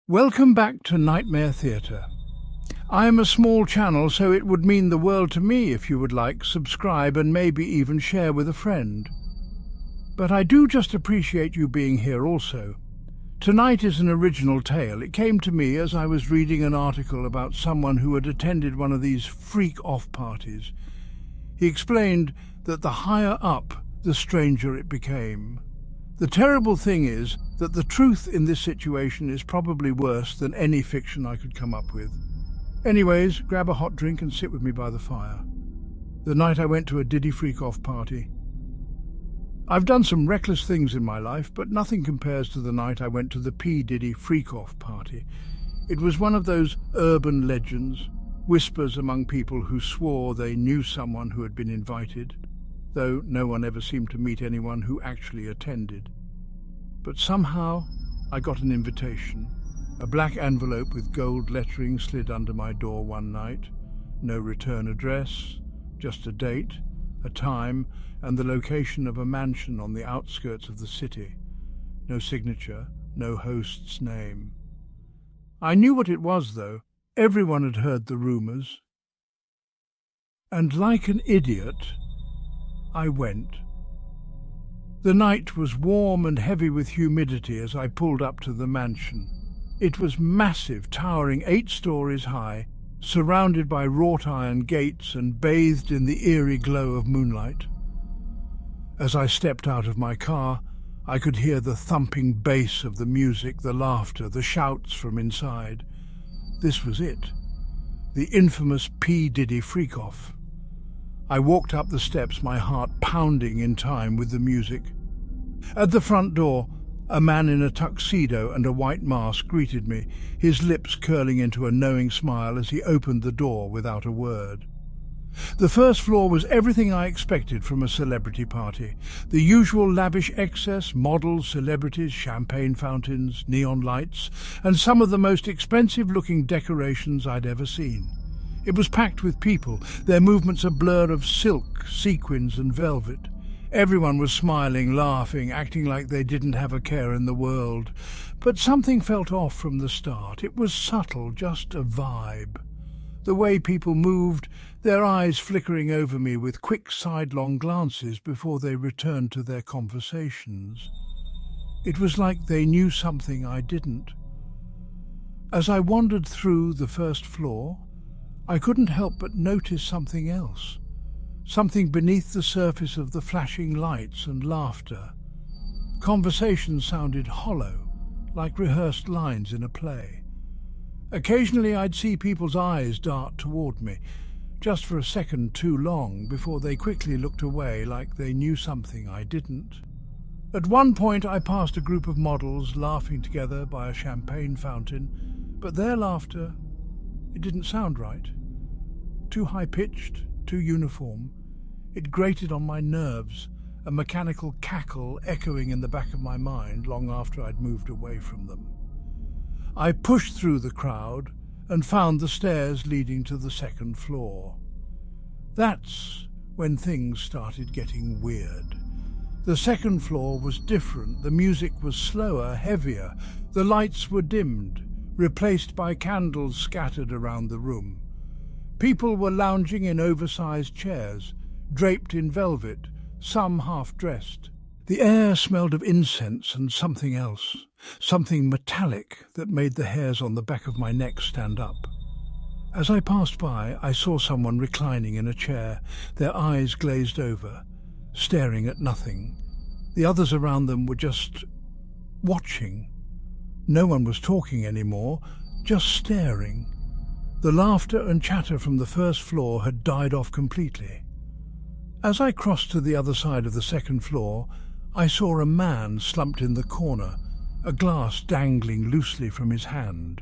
Welcome back to Nightmare Theatre. I am a small channel, so it would mean the world to me if you would like, subscribe and maybe even share with a friend. But I do just appreciate you being here also. Tonight is an original tale. It came to me as I was reading an article about someone who had attended one of these freak-off parties. He explained that the higher up, the stranger it became. The terrible thing is that the truth in this situation is probably worse than any fiction I could come up with. Anyways, grab a hot drink and sit with me by the fire. The night I went to a Diddy Freakoff party. I've done some reckless things in my life, but nothing compares to the night I went to the P. Diddy Freakoff party. It was one of those urban legends, whispers among people who swore they knew someone who had been invited, though no one ever seemed to meet anyone who actually attended. But somehow I got an invitation. A black envelope with gold lettering slid under my door one night. No return address, just a date, a time, and the location of a mansion on the outskirts of the city. No signature, no host's name. I knew what it was, though. Everyone had heard the rumors. And like an idiot, I went. The night was warm and heavy with humidity as I pulled up to the mansion. It was massive, towering 8 stories high, surrounded by wrought iron gates and bathed in the eerie glow of moonlight. As I stepped out of my car, I could hear the thumping bass of the music, the laughter, the shouts from inside. This was it, the infamous P. Diddy Freakoff. I walked up the steps, my heart pounding in time with the music. At the front door, a man in a tuxedo and a white mask greeted me, his lips curling into a knowing smile as he opened the door without a word. The first floor was everything I expected from a celebrity party. The usual lavish excess, models, celebrities, champagne fountains, neon lights, and some of the most expensive-looking decorations I'd ever seen. It was packed with people, their movements a blur of silk, sequins and velvet. Everyone was smiling, laughing, acting like they didn't have a care in the world. But something felt off from the start. It was subtle, just a vibe. The way people moved, their eyes flickering over me with quick sidelong glances before they returned to their conversations. It was like they knew something I didn't. As I wandered through the first floor, I couldn't help but notice something else. Something beneath the surface of the flashing lights and laughter. Conversation sounded hollow, like rehearsed lines in a play. Occasionally I'd see people's eyes dart toward me, just for a second too long before they quickly looked away like they knew something I didn't. At one point I passed a group of models laughing together by a champagne fountain, but their laughter, it didn't sound right. Too high-pitched, too uniform. It grated on my nerves, a mechanical cackle echoing in the back of my mind long after I'd moved away from them. I pushed through the crowd and found the stairs leading to the second floor. That's when things started getting weird. The second floor was different. The music was slower, heavier. The lights were dimmed, replaced by candles scattered around the room. People were lounging in oversized chairs, draped in velvet, some half-dressed. The air smelled of incense and something else, something metallic that made the hairs on the back of my neck stand up. As I passed by, I saw someone reclining in a chair, their eyes glazed over, staring at nothing. The others around them were just watching. No one was talking anymore, just staring. The laughter and chatter from the first floor had died off completely. As I crossed to the other side of the second floor, I saw a man slumped in the corner, a glass dangling loosely from his hand.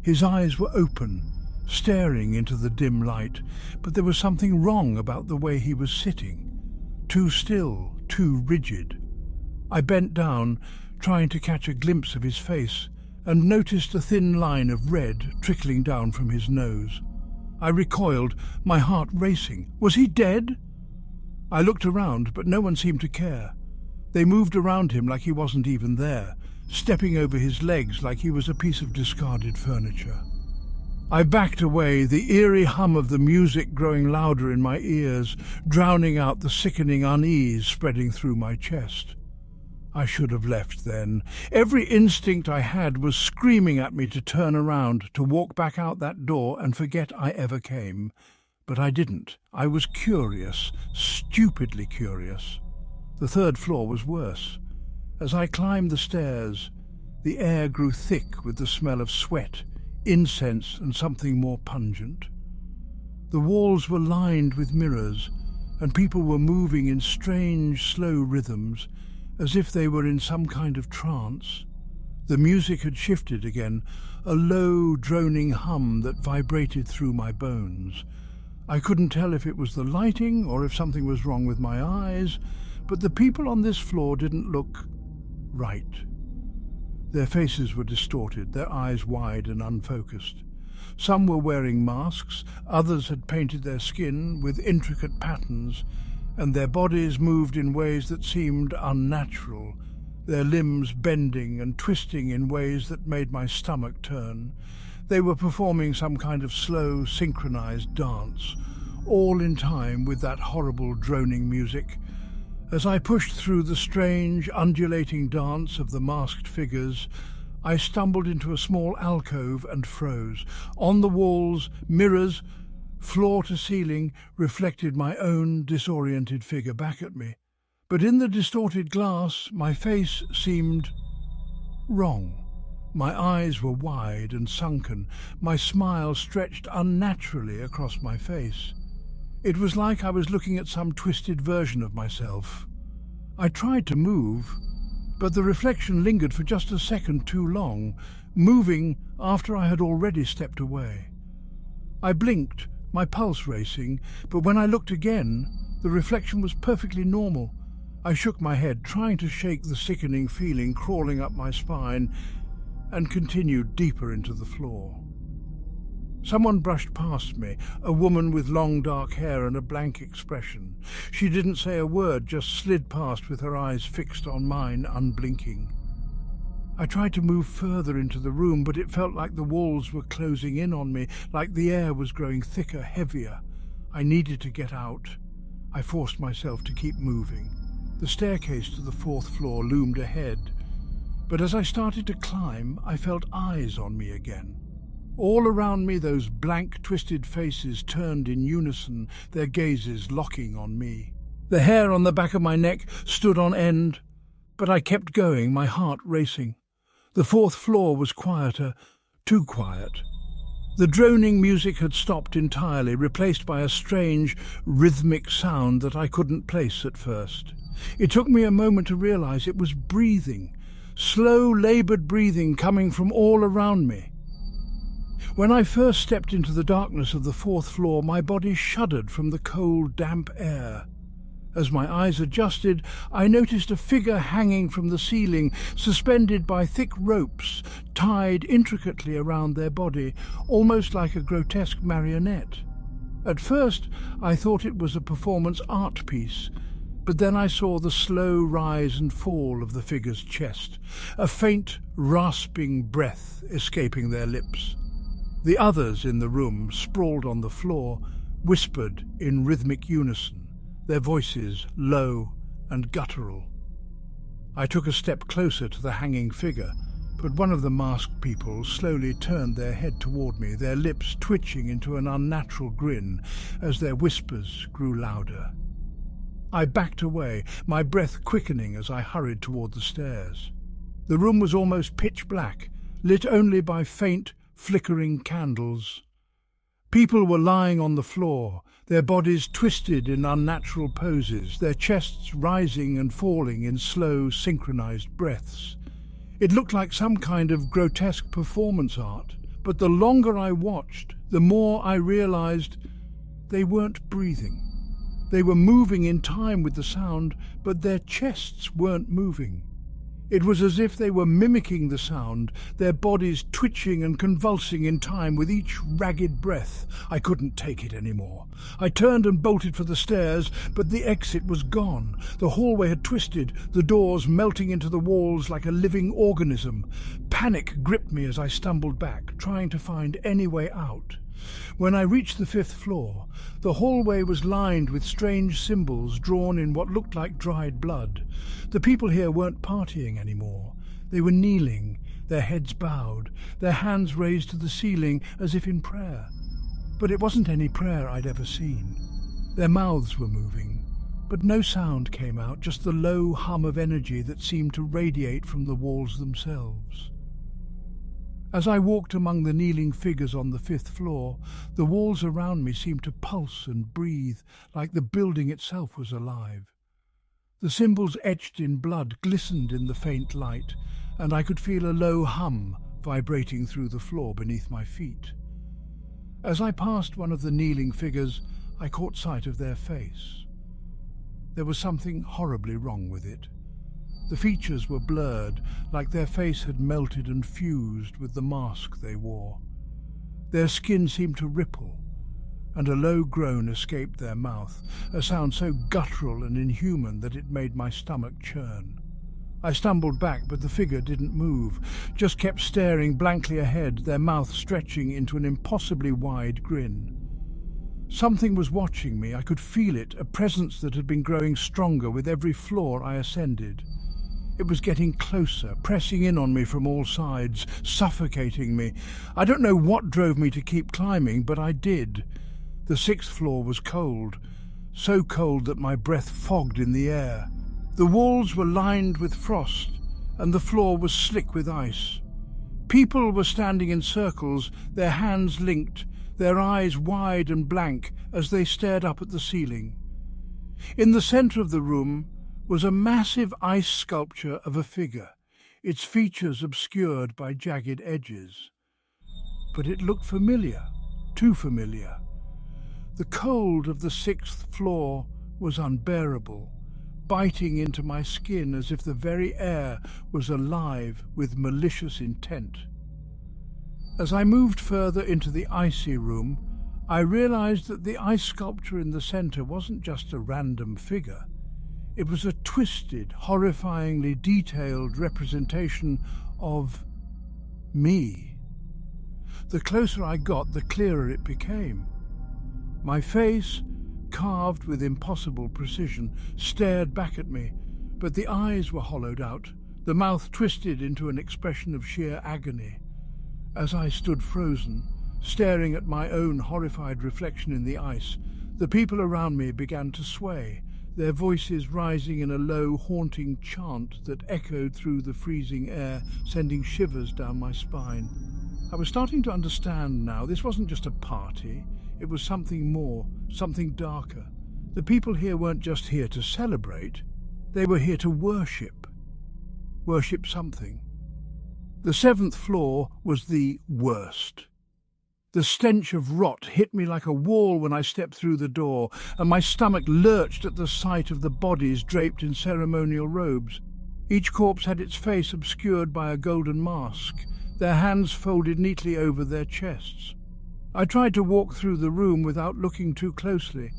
His eyes were open, staring into the dim light, but there was something wrong about the way he was sitting. Too still, too rigid. I bent down, trying to catch a glimpse of his face, and noticed a thin line of red trickling down from his nose. I recoiled, my heart racing. Was he dead? I looked around, but no one seemed to care. They moved around him like he wasn't even there, stepping over his legs like he was a piece of discarded furniture. I backed away, the eerie hum of the music growing louder in my ears, drowning out the sickening unease spreading through my chest. I should have left then. Every instinct I had was screaming at me to turn around, to walk back out that door and forget I ever came. But I didn't. I was curious, stupidly curious. The third floor was worse. As I climbed the stairs, the air grew thick with the smell of sweat, incense and something more pungent. The walls were lined with mirrors, and people were moving in strange, slow rhythms, as if they were in some kind of trance. The music had shifted again, a low, droning hum that vibrated through my bones. I couldn't tell if it was the lighting or if something was wrong with my eyes, but the people on this floor didn't look right. Their faces were distorted, their eyes wide and unfocused. Some were wearing masks, others had painted their skin with intricate patterns, and their bodies moved in ways that seemed unnatural, their limbs bending and twisting in ways that made my stomach turn. They were performing some kind of slow, synchronized dance, all in time with that horrible droning music. As I pushed through the strange, undulating dance of the masked figures, I stumbled into a small alcove and froze. On the walls, mirrors, floor to ceiling, reflected my own disoriented figure back at me. But in the distorted glass, my face seemed wrong. My eyes were wide and sunken, my smile stretched unnaturally across my face. It was like I was looking at some twisted version of myself. I tried to move, but the reflection lingered for just a second too long, moving after I had already stepped away. I blinked, my pulse racing, but when I looked again, the reflection was perfectly normal. I shook my head, trying to shake the sickening feeling crawling up my spine, and continued deeper into the floor. Someone brushed past me, a woman with long dark hair and a blank expression. She didn't say a word, just slid past with her eyes fixed on mine, unblinking. I tried to move further into the room, but it felt like the walls were closing in on me, like the air was growing thicker, heavier. I needed to get out. I forced myself to keep moving. The staircase to the fourth floor loomed ahead, but as I started to climb, I felt eyes on me again. All around me, those blank, twisted faces turned in unison, their gazes locking on me. The hair on the back of my neck stood on end, but I kept going, my heart racing. The fourth floor was quieter, too quiet. The droning music had stopped entirely, replaced by a strange, rhythmic sound that I couldn't place at first. It took me a moment to realize it was breathing, slow, laboured breathing coming from all around me. When I first stepped into the darkness of the fourth floor, my body shuddered from the cold, damp air. As my eyes adjusted, I noticed a figure hanging from the ceiling, suspended by thick ropes, tied intricately around their body, almost like a grotesque marionette. At first, I thought it was a performance art piece, but then I saw the slow rise and fall of the figure's chest, a faint, rasping breath escaping their lips. The others in the room, sprawled on the floor, whispered in rhythmic unison, their voices low and guttural. I took a step closer to the hanging figure, but one of the masked people slowly turned their head toward me, their lips twitching into an unnatural grin as their whispers grew louder. I backed away, my breath quickening as I hurried toward the stairs. The room was almost pitch black, lit only by faint, flickering candles. People were lying on the floor, their bodies twisted in unnatural poses, their chests rising and falling in slow, synchronized breaths. It looked like some kind of grotesque performance art, but the longer I watched, the more I realized they weren't breathing. They were moving in time with the sound, but their chests weren't moving. It was as if they were mimicking the sound, their bodies twitching and convulsing in time with each ragged breath. I couldn't take it anymore. I turned and bolted for the stairs, but the exit was gone. The hallway had twisted, the doors melting into the walls like a living organism. Panic gripped me as I stumbled back, trying to find any way out. When I reached the 5th floor, the hallway was lined with strange symbols drawn in what looked like dried blood. The people here weren't partying anymore. They were kneeling, their heads bowed, their hands raised to the ceiling as if in prayer. But it wasn't any prayer I'd ever seen. Their mouths were moving, but no sound came out, just the low hum of energy that seemed to radiate from the walls themselves. As I walked among the kneeling figures on the 5th floor, the walls around me seemed to pulse and breathe, like the building itself was alive. The symbols etched in blood glistened in the faint light, and I could feel a low hum vibrating through the floor beneath my feet. As I passed one of the kneeling figures, I caught sight of their face. There was something horribly wrong with it. The features were blurred, like their face had melted and fused with the mask they wore. Their skin seemed to ripple, and a low groan escaped their mouth, a sound so guttural and inhuman that it made my stomach churn. I stumbled back, but the figure didn't move, just kept staring blankly ahead, their mouth stretching into an impossibly wide grin. Something was watching me. I could feel it, a presence that had been growing stronger with every floor I ascended. It was getting closer, pressing in on me from all sides, suffocating me. I don't know what drove me to keep climbing, but I did. The 6th floor was cold, so cold that my breath fogged in the air. The walls were lined with frost, and the floor was slick with ice. People were standing in circles, their hands linked, their eyes wide and blank as they stared up at the ceiling. In the centre of the room was a massive ice sculpture of a figure, its features obscured by jagged edges. But it looked familiar, too familiar. The cold of the 6th floor was unbearable, biting into my skin as if the very air was alive with malicious intent. As I moved further into the icy room, I realized that the ice sculpture in the center wasn't just a random figure. It was a twisted, horrifyingly detailed representation of me. The closer I got, the clearer it became. My face, carved with impossible precision, stared back at me, but the eyes were hollowed out, the mouth twisted into an expression of sheer agony. As I stood frozen, staring at my own horrified reflection in the ice, the people around me began to sway, their voices rising in a low, haunting chant that echoed through the freezing air, sending shivers down my spine. I was starting to understand now. This wasn't just a party. It was something more, something darker. The people here weren't just here to celebrate. They were here to worship. Worship something. The 7th floor was the worst. The stench of rot hit me like a wall when I stepped through the door, and my stomach lurched at the sight of the bodies draped in ceremonial robes. Each corpse had its face obscured by a golden mask, their hands folded neatly over their chests. I tried to walk through the room without looking too closely,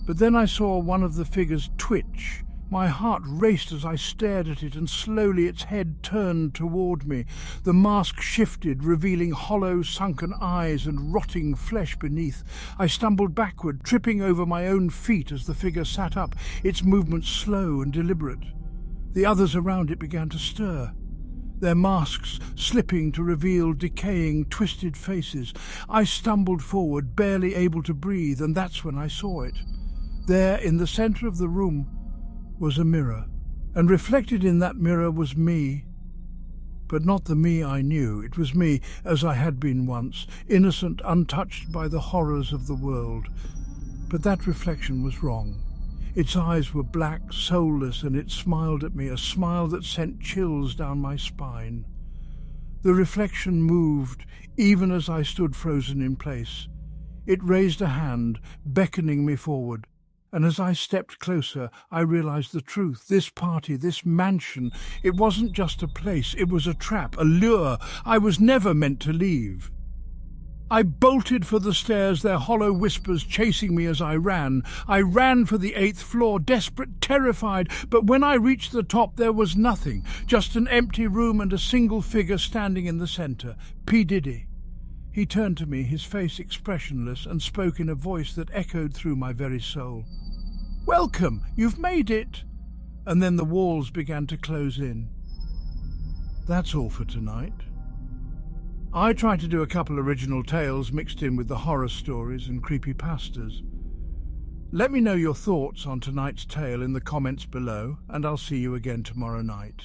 but then I saw one of the figures twitch. My heart raced as I stared at it, and slowly its head turned toward me. The mask shifted, revealing hollow, sunken eyes and rotting flesh beneath. I stumbled backward, tripping over my own feet as the figure sat up, its movements slow and deliberate. The others around it began to stir, their masks slipping to reveal decaying, twisted faces. I stumbled forward, barely able to breathe, and that's when I saw it. There, in the centre of the room, was a mirror, and reflected in that mirror was me. But not the me I knew. It was me as I had been once, innocent, untouched by the horrors of the world. But that reflection was wrong. Its eyes were black, soulless, and it smiled at me, a smile that sent chills down my spine. The reflection moved, even as I stood frozen in place. It raised a hand, beckoning me forward. And as I stepped closer, I realized the truth. This party, this mansion, it wasn't just a place, it was a trap, a lure. I was never meant to leave. I bolted for the stairs, their hollow whispers chasing me as I ran. I ran for the 8th floor, desperate, terrified, but when I reached the top there was nothing, just an empty room and a single figure standing in the center, P. Diddy. He turned to me, his face expressionless, and spoke in a voice that echoed through my very soul. "Welcome, you've made it!" And then the walls began to close in. That's all for tonight. I tried to do a couple original tales mixed in with the horror stories and creepypastas. Let me know your thoughts on tonight's tale in the comments below, and I'll see you again tomorrow night.